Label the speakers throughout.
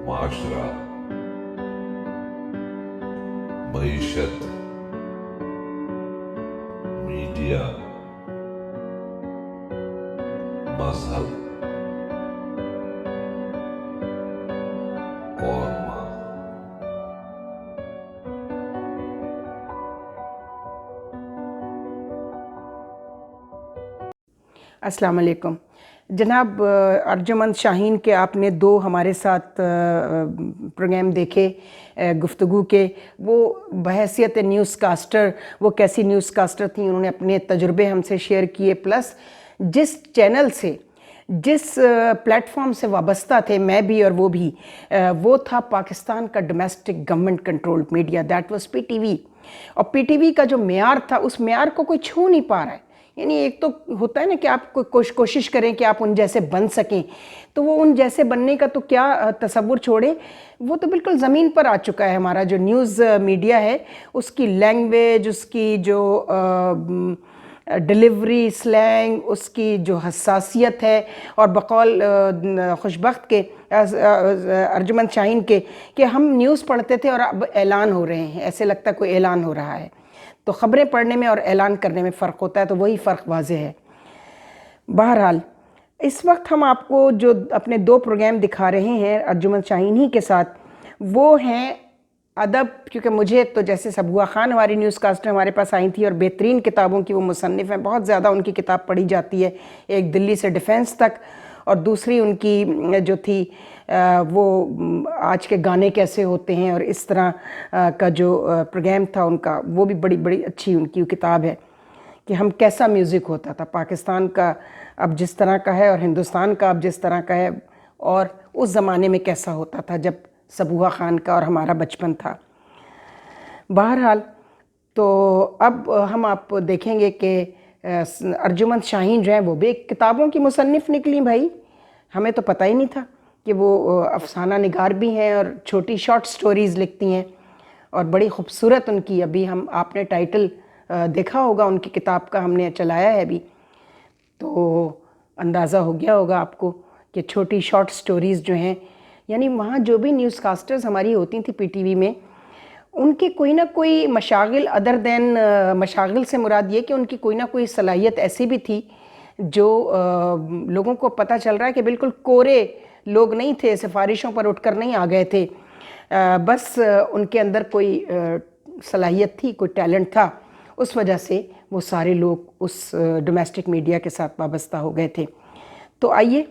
Speaker 1: معاشرہ، معیشت، میڈیا، مذہب اور ماں۔
Speaker 2: السلام علیکم جناب ارجمند شاہین کے آپ نے دو ہمارے ساتھ پروگرام دیکھے گفتگو کے، وہ بحیثیت نیوز کاسٹر وہ کیسی نیوز کاسٹر تھیں، انہوں نے اپنے تجربے ہم سے شیئر کیے، پلس جس چینل سے جس پلیٹ فارم سے وابستہ تھے میں بھی اور وہ بھی، وہ تھا پاکستان کا domestic government controlled media, that was P T V. اور پی ٹی وی کا جو معیار تھا اس معیار کو کوئی چھو نہیں پا رہا ہے۔ یعنی ایک تو ہوتا ہے نا کہ آپ کوشش کریں کہ آپ ان جیسے بن سکیں، تو وہ ان جیسے بننے کا تو کیا تصور چھوڑیں، وہ تو بالکل زمین پر آ چکا ہے۔ ہمارا جو نیوز میڈیا ہے اس کی لینگویج، اس کی جو ڈیلیوری سلینگ، اس کی جو حساسیت ہے، اور بقول خوشبخت کے ارجمند شاہین کے کہ ہم نیوز پڑھتے تھے اور اب اعلان ہو رہے ہیں، ایسے لگتا ہے کوئی اعلان ہو رہا ہے۔ تو خبریں پڑھنے میں اور اعلان کرنے میں فرق ہوتا ہے، تو وہی فرق واضح ہے۔ بہرحال اس وقت ہم آپ کو جو اپنے دو پروگرام دکھا رہے ہیں ارجمند شاہین ہی کے ساتھ، وہ ہیں ادب، کیونکہ مجھے تو جیسے سبوہ خان ہماری نیوز کاسٹر ہمارے پاس آئی تھی اور بہترین کتابوں کی وہ مصنف ہیں، بہت زیادہ ان کی کتاب پڑھی جاتی ہے، ایک دلی سے ڈیفینس تک، اور دوسری ان کی جو تھی وہ آج کے گانے کیسے ہوتے ہیں، اور اس طرح کا جو پروگرام تھا ان کا، وہ بھی بڑی بڑی اچھی ان کی کتاب ہے کہ ہم کیسا میوزک ہوتا تھا پاکستان کا اب جس طرح کا ہے، اور ہندوستان کا اب جس طرح کا ہے، اور اس زمانے میں کیسا ہوتا تھا جب سبوہ خان کا اور ہمارا بچپن تھا۔ بہرحال تو اب ہم آپ دیکھیں گے کہ ارجمند شاہین جو ہیں وہ بھی ایک کتابوں کی مصنف نکلی بھائی، ہمیں تو پتہ ہی نہیں تھا کہ وہ افسانہ نگار بھی ہیں اور چھوٹی شارٹ سٹوریز لکھتی ہیں، اور بڑی خوبصورت ان کی، ابھی آپ نے ٹائٹل دیکھا ہوگا ان کی کتاب کا، ہم نے چلایا ہے ابھی، تو اندازہ ہو گیا ہوگا آپ کو کہ چھوٹی شارٹ سٹوریز جو ہیں، یعنی وہاں جو بھی نیوز کاسٹرز ہماری ہوتی تھیں پی ٹی وی میں، ان کی کوئی نہ کوئی مشاغل، ادر دین مشاغل سے مراد یہ کہ ان کی کوئی نہ کوئی صلاحیت ایسی بھی تھی جو لوگوں کو پتہ چل رہا ہے کہ بالکل کورے لوگ نہیں تھے، سفارشوں پر اٹھ کر نہیں آ گئے تھے، بس ان کے اندر کوئی صلاحیت تھی، کوئی ٹیلنٹ تھا، اس وجہ سے وہ سارے لوگ اس ڈومیسٹک میڈیا کے ساتھ وابستہ ہو گئے تھے۔ تو آئیے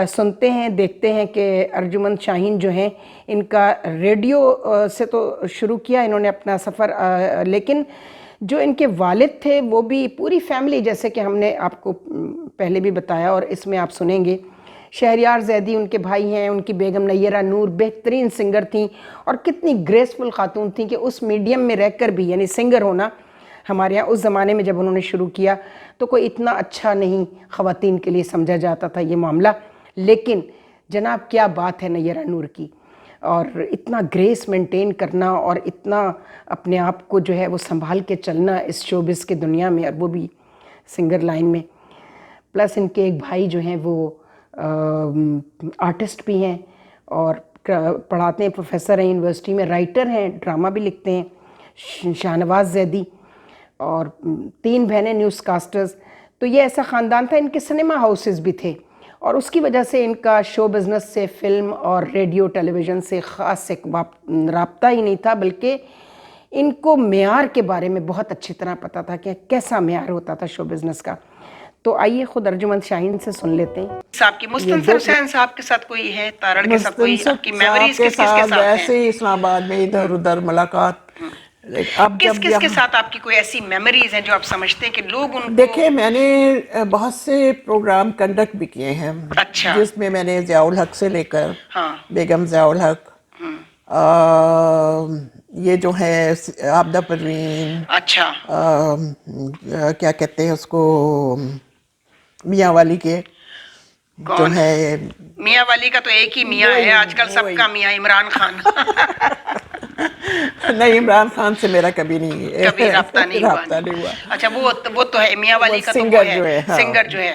Speaker 2: سنتے ہیں، دیکھتے ہیں کہ ارجمند شاہین جو ہیں، ان کا ریڈیو سے تو شروع کیا انہوں نے اپنا سفر، لیکن جو ان کے والد تھے وہ بھی پوری فیملی، جیسے کہ ہم نے آپ کو پہلے بھی بتایا اور اس میں آپ سنیں گے، شہریار زیدی ان کے بھائی ہیں، ان کی بیگم نیرہ نور بہترین سنگر تھیں، اور کتنی گریسفل خاتون تھیں کہ اس میڈیم میں رہ کر بھی، یعنی سنگر ہونا ہمارے ہاں اس زمانے میں جب انہوں نے شروع کیا تو کوئی اتنا اچھا نہیں خواتین کے لیے سمجھا جاتا تھا یہ معاملہ، لیکن جناب کیا بات ہے نیرہ نور کی، اور اتنا گریس مینٹین کرنا اور اتنا اپنے آپ کو جو ہے وہ سنبھال کے چلنا اس شوبز کے دنیا میں، اور وہ بھی سنگر لائن میں، پلس ان کے ایک بھائی جو ہیں وہ آرٹسٹ بھی ہیں اور پڑھاتے ہیں، پروفیسر ہیں یونیورسٹی میں، رائٹر ہیں، ڈرامہ بھی لکھتے ہیں، شاہنواز زیدی، اور 3 بہنیں نیوز کاسٹرز۔ تو یہ ایسا خاندان تھا، ان کے سنیما ہاؤسز بھی تھے، اور اس کی وجہ سے ان کا شو بزنس سے، فلم اور ریڈیو ٹیلی ویژن سے خاص ایک رابطہ ہی نہیں تھا، بلکہ ان کو معیار کے بارے میں بہت اچھی طرح پتہ تھا کہ کیسا معیار ہوتا تھا شو بزنس کا۔ تو آئیے خود ارجمند شاہین سے سن لیتے ہیں۔ آپ کی مستنصر حسین صاحب کے ساتھ کوئی ہے، تارڑ کے ساتھ کوئی آپ کی میموریز کس کے ساتھ ہیں؟
Speaker 3: ایسے ہی اسلام آباد میں ادھر ادھر ملاقات، اب
Speaker 2: کس کے ساتھ آپ کی کوئی ایسی میموریز ہیں جو آپ سمجھتے ہیں کہ لوگ ان کو؟
Speaker 3: دیکھیں، میں نے بہت سے پروگرام کنڈکٹ بھی کیے ہیں، جس میں میں نے ضیاء الحق سے لے کر بیگم ضیاء الحق، یہ جو ہے عابدہ پروین،
Speaker 2: اچھا
Speaker 3: کیا کہتے ہیں اس کو، میاں والی کے جو ہے،
Speaker 2: میاں والی کا تو ایک ہی میاں ہے آج کل سب کا میاں، عمران خان۔
Speaker 3: نہیں، عمران خان سے میرا کبھی
Speaker 2: رابطہ نہیں ہوا۔ اچھا وہ تو ہے میاں والی کا، تو وہ ہے سنگر جو ہے،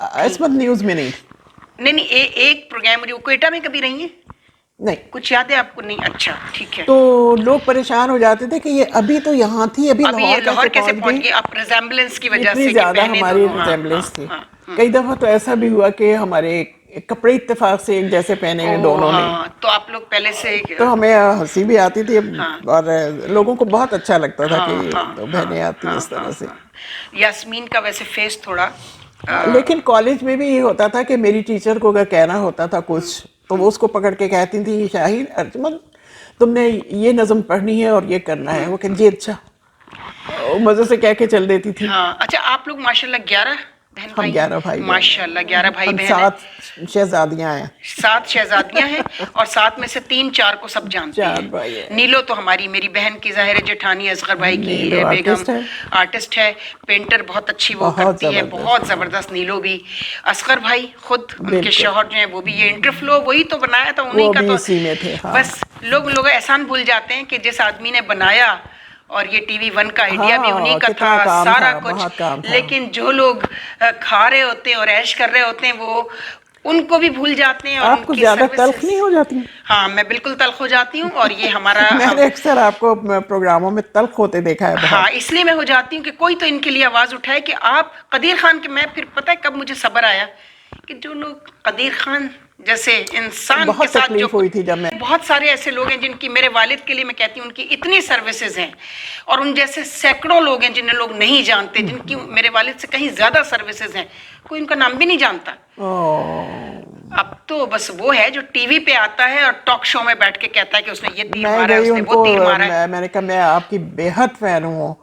Speaker 3: اس وقت نیوز میں نہیں.
Speaker 2: نہیں ایک پروگرام مجھے کوئٹہ میں کبھی رہی ہیں؟
Speaker 3: نہیں.
Speaker 2: کچھ یاد ہے آپ کو؟ نہیں. اچھا ٹھیک ہے.
Speaker 3: تو لوگ پریشان ہو جاتے تھے کہ یہ ابھی تو یہاں تھی, ابھی لاہور کیسے پہنچ گئی.
Speaker 2: آپ ریزمبلنس کی وجہ
Speaker 3: اتنی
Speaker 2: سے
Speaker 3: زیادہ ہماری ریزمبلنس تھی. کئی دفعہ تو ایسا بھی ہوا کہ ہمارے کپڑے اتفاق سے ایک جیسے پہنے ہوئے دونوں نے,
Speaker 2: تو آپ لوگ پہلے سے
Speaker 3: تو ہمیں ہنسی بھی آتی تھی اور لوگوں کو بہت اچھا لگتا تھا کہ دو بہنیں آتی ہیں اس طرح سے.
Speaker 2: یاسمین کا ویسے فیس تھوڑا,
Speaker 3: لیکن کالج میں بھی یہ ہوتا تھا کہ میری ٹیچر کو اگر کہنا ہوتا تھا کچھ تو وہ اس کو پکڑ کے کہتی تھی شاہین ارجمن تم نے یہ نظم پڑھنی ہے اور یہ کرنا ہے. وہ کہ جی اچھا, مزے سے کہہ کے چل دیتی تھی.
Speaker 2: اچھا آپ لوگ ماشاءاللہ 11 بہن
Speaker 3: ہم
Speaker 2: بھائی؟
Speaker 3: 11 بھائی
Speaker 2: ماشاءاللہ 11 بھائی بہن ہیں.
Speaker 3: 7 شہزادیاں ہیں.
Speaker 2: 7 شہزادیاں ہیں اور 7 میں سے 3-4 کو سب جانتے
Speaker 3: 4
Speaker 2: ہیں.
Speaker 3: بھائی ہیں.
Speaker 2: نیلو تو ہماری میری بہن کی ظاہر جٹھانی اصغر بھائی کی بیگم آرٹسٹ ہے, پینٹر بہت اچھی وہ کرتی ہے, بہت زبردست. نیلو بھی. اصغر بھائی خود ان کے شوہر جو ہیں وہ بھی یہ انٹرفلو وہی تو بنایا تھا, انہیں کا تو بس لوگ احسان بھول جاتے ہیں کہ جس آدمی نے بنایا, اور یہ ٹی وی 1 کا آئیڈیا بھی انہیں کا تھا, سارا کچھ. لیکن جو لوگ کھا رہے ہوتے ہیں اور عیش کر رہے ہوتے ہیں وہ ان کو بھی بھول جاتے ہیں. اور
Speaker 3: آپ کو زیادہ تلخ نہیں ہو جاتی؟
Speaker 2: ہاں میں بالکل تلخ ہو جاتی ہوں, اور یہ ہمارا
Speaker 3: میں نے اکثر آپ کو پروگراموں میں تلخ ہوتے دیکھا ہے بہت.
Speaker 2: ہاں اس لیے میں ہو جاتی ہوں کہ کوئی تو ان کے لیے آواز اٹھائے کہ آپ قدیر خان کے. میں پھر پتہ ہے کب مجھے صبر آیا کہ جو لوگ قدیر خان جیسے انسان کے ساتھ جو
Speaker 3: ہوئی تھی جب میں
Speaker 2: بہت سارے ایسے لوگ ہیں جن کی میرے والد کے لیے میں کہتی ہوں ان کی اتنی سروسز ہیں, اور ان جیسے سینکڑوں لوگ ہیں جنہیں لوگ نہیں جانتے, جن کی میرے والد سے کہیں زیادہ سروسز ہیں, کوئی ان کا نام بھی نہیں جانتا. اب تو بس وہ ہے جو ٹی وی پہ آتا ہے اور ٹاک شو میں بیٹھ کے کہتا ہے کہ اس نے یہ تیر مارا ہے, اس نے وہ تیر مارا ہے.
Speaker 3: میں نے کہا میں آپ کی بے حد فین ہوں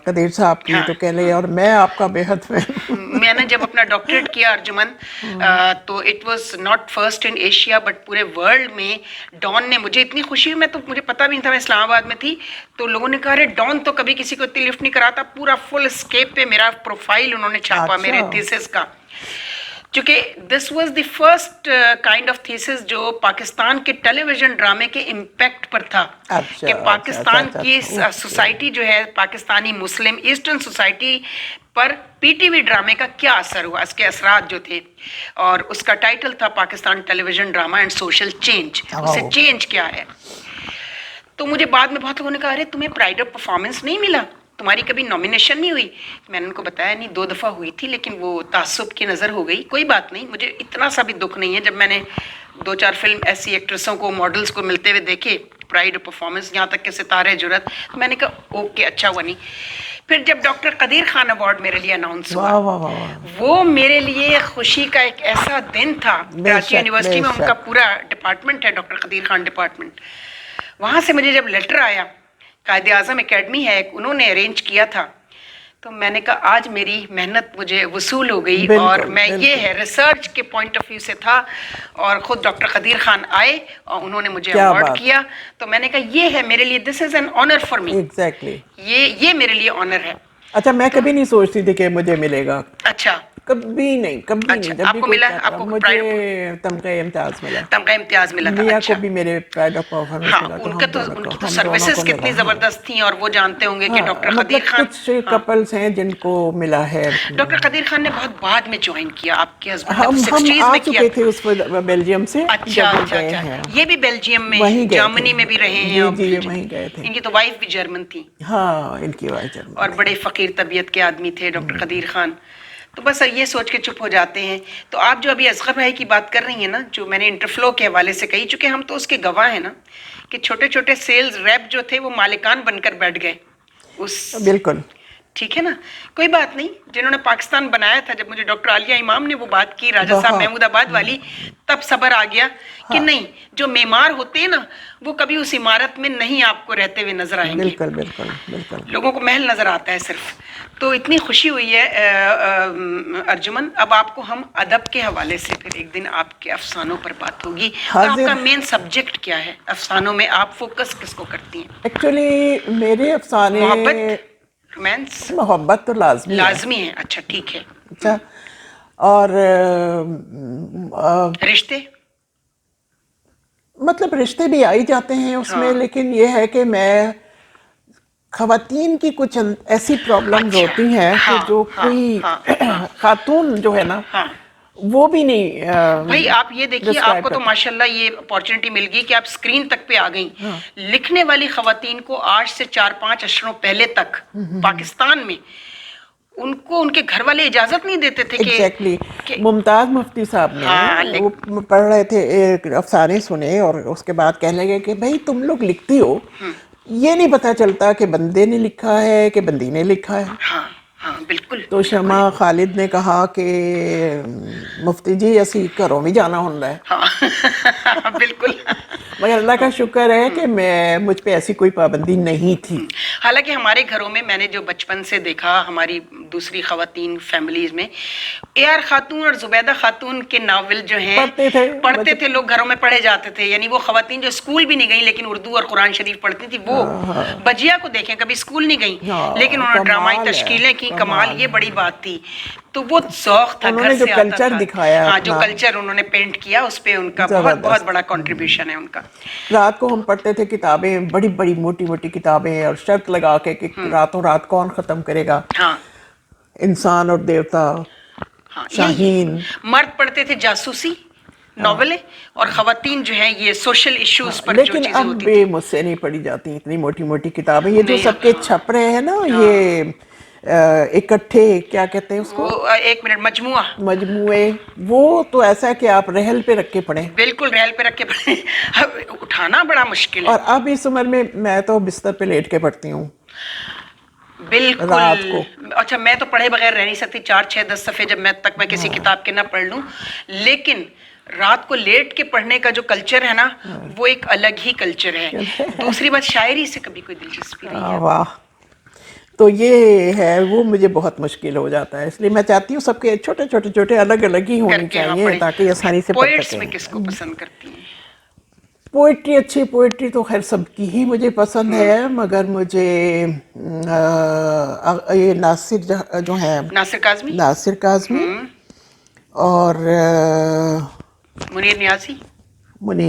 Speaker 3: قدیر صاحب کی, تو کہہ لے اور میں آپ کا بے حد فین ہوں.
Speaker 2: میں نے جب اپنا ڈاکٹریٹ کیا ارجمن, تو it was not first in Asia but پورے ورلڈ میں ڈان نے مجھے اتنی خوشی, میں تو مجھے پتا بھی نہیں تھا, میں اسلام آباد میں تھی تو لوگوں نے کہا ارے ڈان تو کبھی کسی کو اتنی لفٹ نہیں کراتا. پورا فل اسکیپ پہ میرا پروفائل انہوں نے چھاپا میرے تھیسس کا, چونکہ this was the first kind of thesis جو پاکستان کے ٹیلی ویژن ڈرامے کے امپیکٹ پر تھا, کہ پاکستان کی سوسائٹی جو ہے پاکستانی مسلم ایسٹرن سوسائٹی پر پی ٹی وی ڈرامے کا کیا اثر ہوا, اس کے اثرات جو تھے. اور اس کا ٹائٹل تھا Pakistan television drama and social change, اسے چینج کیا ہے. تو مجھے بعد میں بہت لوگوں نے کہا ارے تمہیں پرائڈ آف پرفارمنس نہیں ملا, تمہاری کبھی نامینیشن نہیں ہوئی؟ میں نے ان کو بتایا نہیں 2 دفعہ ہوئی تھی لیکن وہ تعصب کی نظر ہو گئی. کوئی بات نہیں, مجھے اتنا سا بھی دکھ نہیں ہے. جب میں نے 2-4 فلم ایسی ایکٹریسوں کو ماڈلز کو ملتے ہوئے دیکھے پرائڈ آف پرفارمنس, یہاں تک کہ ستارے جرت, تو میں نے کہا اوکے اچھا ہوا نہیں. پھر جب ڈاکٹر قدیر خان ایوارڈ میرے لیے اناؤنس ہوا, وہ میرے لیے خوشی کا ایک ایسا دن تھا. کراچی یونیورسٹی میں ان کا پورا ڈپارٹمنٹ ہے, ڈاکٹر قدیر خان ڈپارٹمنٹ. وہاں سے مجھے جب لیٹر آیا, قائد اعظم اکیڈمی ہے انہوں نے ارینج کیا تھا, تو میں نے کہا آج میری محنت مجھے وصول ہو گئی. اور میں یہ ہے ریسرچ کے پوائنٹ آف ویو سے تھا, اور خود ڈاکٹر قدیر خان آئے اور انہوں نے مجھے ایوارڈ کیا, تو میں نے کہا یہ ہے میرے لیے, this is an honour for me. یہ میرے لیے آنر ہے.
Speaker 3: اچھا میں کبھی نہیں سوچتی تھی کہ مجھے ملے گا.
Speaker 2: اچھا
Speaker 3: کبھی نہیں, کبھی نہیں. جب بھی
Speaker 2: ملا آپ کو
Speaker 3: مجھے تمغہ امتیاز ملا,
Speaker 2: تمغہ امتیاز ملا تھا.
Speaker 3: میاں کو بھی میرے پرائڈ آف پرفارمنس ملا.
Speaker 2: ان کی تو سروسز کتنی زبردست تھیں, اور وہ جانتے ہوں گے کہ ڈاکٹر قدیر خان,
Speaker 3: کچھ کپلز ہیں جن کو ملا ہے.
Speaker 2: ڈاکٹر قدیر خان نے بہت بعد میں جوائن کیا, آپ کے ہسبینڈ
Speaker 3: ہم
Speaker 2: نے 60s
Speaker 3: آ
Speaker 2: میں کیا
Speaker 3: چکے تھے اس بیلجیم سے.
Speaker 2: اچھا, یہ بھی بیلجیم میں جرمنی میں بھی رہے ہیں.
Speaker 3: جی وہیں گئے تھے.
Speaker 2: ان کی تو وائف بھی جرمن تھی.
Speaker 3: ہاں ان کی وائف جرمن,
Speaker 2: اور بڑے فقیر طبیعت کے آدمی تھے ڈاکٹر قدیر خان. تو بس یہ سوچ کے چپ ہو جاتے ہیں. تو آپ جو ابھی اصغر بھائی کی بات کر رہی ہیں نا, جو میں نے انٹرفلو کے حوالے سے کہی, چونکہ ہم تو اس کے گواہ ہیں نا, کہ چھوٹے چھوٹے سیلز ریپ جو تھے وہ مالکان بن کر بیٹھ گئے اس. بالکل ٹھیک ہے نا, کوئی بات نہیں. جنہوں نے پاکستان بنایا تھا, جب مجھے ڈاکٹر عالیہ امام نے وہ بات کی راجہ صاحب محمود آباد والی, تب صبر آ گیا کہ نہیں, جو معمار ہوتے ہیں نا وہ کبھی اس عمارت میں نہیں آپ کو رہتے ہوئے نظر آئیں گے.
Speaker 3: بالکل بالکل بالکل,
Speaker 2: لوگوں کو محل نظر آتا ہے صرف. تو اتنی خوشی ہوئی ہے ارجمن. اب آپ کو ہم ادب کے حوالے سے پھر ایک دن آپ کے افسانوں پر بات ہوگی. آپ کا مین سبجیکٹ کیا ہے افسانوں میں, آپ فوکس کس کو کرتی ہیں؟
Speaker 3: ایکچولی میرے افسانے
Speaker 2: رومانس,
Speaker 3: محبت تو
Speaker 2: لازمی ہے. اچھا ٹھیک ہے.
Speaker 3: اچھا, اور
Speaker 2: رشتے,
Speaker 3: مطلب رشتے بھی آئی جاتے ہیں اس میں, لیکن یہ ہے کہ میں خواتین کی کچھ ایسی پرابلمز ہوتی ہیں کہ جو کوئی خاتون جو ہے نا وہ بھی نہیں
Speaker 2: بھائی آپ یہ دیکھیے آپ کو تو ماشاءاللہ یہ اپارچونٹی مل گئی کہ آپ سکرین تک پہ آ گئیں. لکھنے والی خواتین کو آج سے 4-5 اشروں پہلے تک پاکستان میں ان کو ان کے گھر والے اجازت نہیں دیتے تھے کہ
Speaker 3: ایگزیکٹلی. ممتاز مفتی صاحب نے وہ پڑھ رہے تھے ایک افسانے سنے اور اس کے بعد کہنے لگے کہ بھائی تم لوگ لکھتی ہو, یہ نہیں پتہ چلتا کہ بندے نے لکھا ہے کہ بندی نے لکھا ہے.
Speaker 2: ہاں ہاں بالکل.
Speaker 3: تو شمع خالد نے کہا کہ مفتی جی اسی گھروں میں جانا ہوندا ہے.
Speaker 2: ہاں بالکل.
Speaker 3: مگر اللہ کا شکر ہے کہ مجھ پہ ایسی کوئی پابندی نہیں تھی.
Speaker 2: حالانکہ ہمارے گھروں میں میں نے جو بچپن سے دیکھا ہماری دوسری خواتین فیملیز میں اے آر خاتون اور زبیدہ خاتون کے ناول جو ہیں پڑھتے تھے لوگ, گھروں میں پڑھے جاتے تھے. یعنی وہ خواتین جو اسکول بھی نہیں گئیں لیکن اردو اور قرآن شریف پڑھتی تھی. وہ بجیا کو دیکھیں کبھی اسکول نہیں گئیں لیکن انہوں نے ڈرامائی تشکیلیں کی. کمال, یہ بڑی بات تھی. تو وہ ذوق تھا گھر سے آتا تھا.
Speaker 3: دکھایا
Speaker 2: ہاں جو کلچر انہوں نے پینٹ کیا اس پہ ان کا بہت بہت بڑا کنٹریبیوشن ہے ان کا.
Speaker 3: رات کو ہم پڑھتے تھے کتابیں, بڑی بڑی موٹی موٹی کتابیں, اور شرط لگا کے کہ راتوں رات کون ختم کرے گا, انسان اور دیوتا, شاہین.
Speaker 2: مرد پڑھتے تھے جاسوسی ناولیں اور خواتین جو ہیں یہ سوشل ایشوز پر جو چیزیں ہوتی تھیں.
Speaker 3: لیکن اب مجھ سے نہیں پڑھی جاتی اتنی موٹی موٹی کتابیں. یہ جو سب کے چھپ رہے ہیں نا, یہ اکٹھے کیا کہتے ہیں اس کو,
Speaker 2: ایک منٹ,
Speaker 3: مجموعے, وہ تو ایسا ہے کہ آپ رحل پہ رکھ کے پڑھیں.
Speaker 2: بالکل رحل پہ رکھ کے پڑھیں, اٹھانا بڑا مشکل ہے.
Speaker 3: اور اب اس عمر میں تو بستر پہ لیٹ کے پڑھتی ہوں
Speaker 2: بالکل
Speaker 3: رات کو.
Speaker 2: اچھا میں تو پڑھے بغیر رہ نہیں سکتی 4-6-10 صفحے جب میں کسی کتاب کے نہ پڑھ لوں. لیکن رات کو لیٹ کے پڑھنے کا جو کلچر ہے نا وہ ایک الگ ہی کلچر ہے. دوسری بات شاعری سے کبھی کوئی دلچسپی نہیں ہے.
Speaker 3: واہ. تو یہ ہے وہ مجھے بہت مشکل ہو جاتا ہے, اس لیے میں چاہتی ہوں سب کے چھوٹے چھوٹے چھوٹے الگ الگ ہی ہونی چاہیے تاکہ آسانی سے پڑھ سکیں.
Speaker 2: پوئٹس میں کس کو پسند کرتی ہیں؟
Speaker 3: پوئٹری, اچھی پوئٹری تو خیر سب کی ہی مجھے پسند ہے, مگر مجھے یہ ناصر جو ہے, ناصر کاظمی اور منیر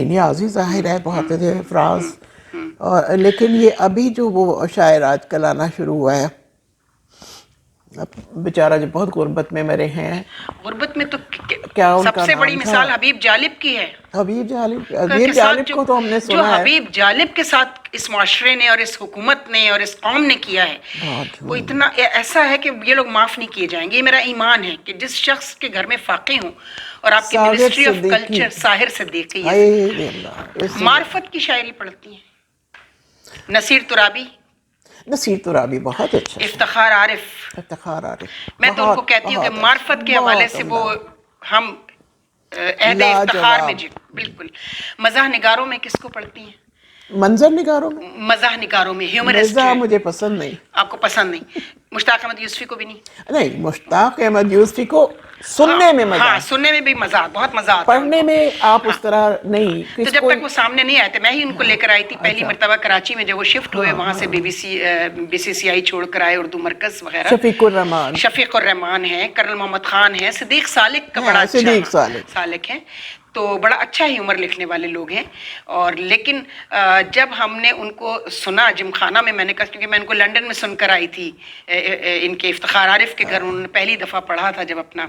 Speaker 3: نیازی ظاہر ہے بہت افراز. اور لیکن یہ ابھی جو وہ شاعر آج کل آنا شروع ہوا ہے, بیچارہ جو بہت غربت میں مرے ہیں.
Speaker 2: غربت میں تو سب سے بڑی مثال حبیب جالب کی ہے.
Speaker 3: حبیب جالب کو تو ہم نے سنا ہے,
Speaker 2: جو حبیب جالب کے ساتھ اس معاشرے نے اور اس حکومت نے اور اس قوم نے کیا ہے وہ اتنا ایسا ہے کہ یہ لوگ معاف نہیں کیے جائیں گے. یہ میرا ایمان ہے کہ جس شخص کے گھر میں فاقے ہوں اور آپ کے منسٹری آف کلچر ساحر صدیقی معرفت کی شاعری پڑھتی ہیں. نصیر ترابی بہت اچھا. افتخار عارف میں تو ان کو کہتی ہوں کہ معرفت کے حوالے سے وہ ہم عہد افتخار میں. جی بالکل. مزاح نگاروں میں کس کو پڑھتی ہیں؟
Speaker 3: منظر نگاروں میں,
Speaker 2: مزاح نگاروں میں ہیومرسٹ.
Speaker 3: مجھے پسند نہیں.
Speaker 2: آپ کو پسند نہیں؟ مشتاق احمد یوسفی کو بھی
Speaker 3: نہیں. مشتاق احمد یوسفی کو سننے میں مزہ,
Speaker 2: سننے میں بھی مزہ, بہت مزہ آتا.
Speaker 3: پڑھنے میں آپ اس طرح نہیں.
Speaker 2: تو جب تک وہ سامنے نہیں آئے تھے میں ہی ان کو لے کر آئی تھی پہلی مرتبہ کراچی میں جب وہ شفٹ ہوئے, وہاں سے BCCI چھوڑ کر آئے, اردو مرکز وغیرہ. شفیق الرحمان ہیں, کرنل محمد خان ہیں, صدیق سالک کا بڑا اچھا سالک ہیں. تو بڑا اچھا ہی عمر لکھنے والے لوگ ہیں. اور لیکن جب ہم نے ان کو سنا جم خانہ میں نے کہا, کیونکہ میں ان کو لنڈن میں سن کر آئی تھی ان کے افتخار عارف کے گھر, انہوں نے پہلی دفعہ پڑھا تھا جب اپنا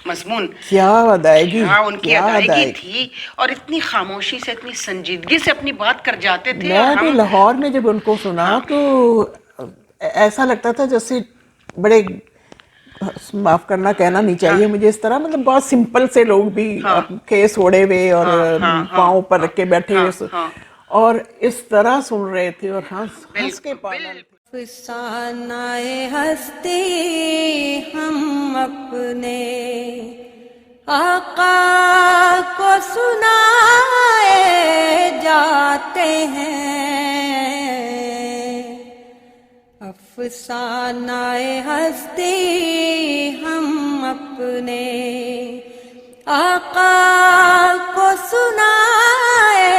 Speaker 2: مضمون.
Speaker 3: کیا ادائیگی,
Speaker 2: ان کی ادائیگی تھی, اور اتنی خاموشی سے اتنی سنجیدگی سے اپنی بات کر جاتے تھے.
Speaker 3: میں بھی لاہور میں جب ان کو سنا تو ایسا لگتا تھا جیسے بڑے, معاف کرنا کہنا نہیں چاہیے مجھے اس طرح, مطلب بہت سمپل سے لوگ بھی کیس اوڑے ہوئے اور پاؤں پر رکھ کے بیٹھے ہوئے اور اس طرح سن رہے تھے اور ہنس کے پاگل.
Speaker 4: افسانۂ ہستی ہم اپنے آقا کو سنائے جاتے ہیں. افسانۂ ہستی ہم اپنے آقا کو سنائے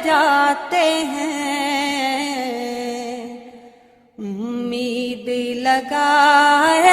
Speaker 4: جاتے ہیں. امید لگائے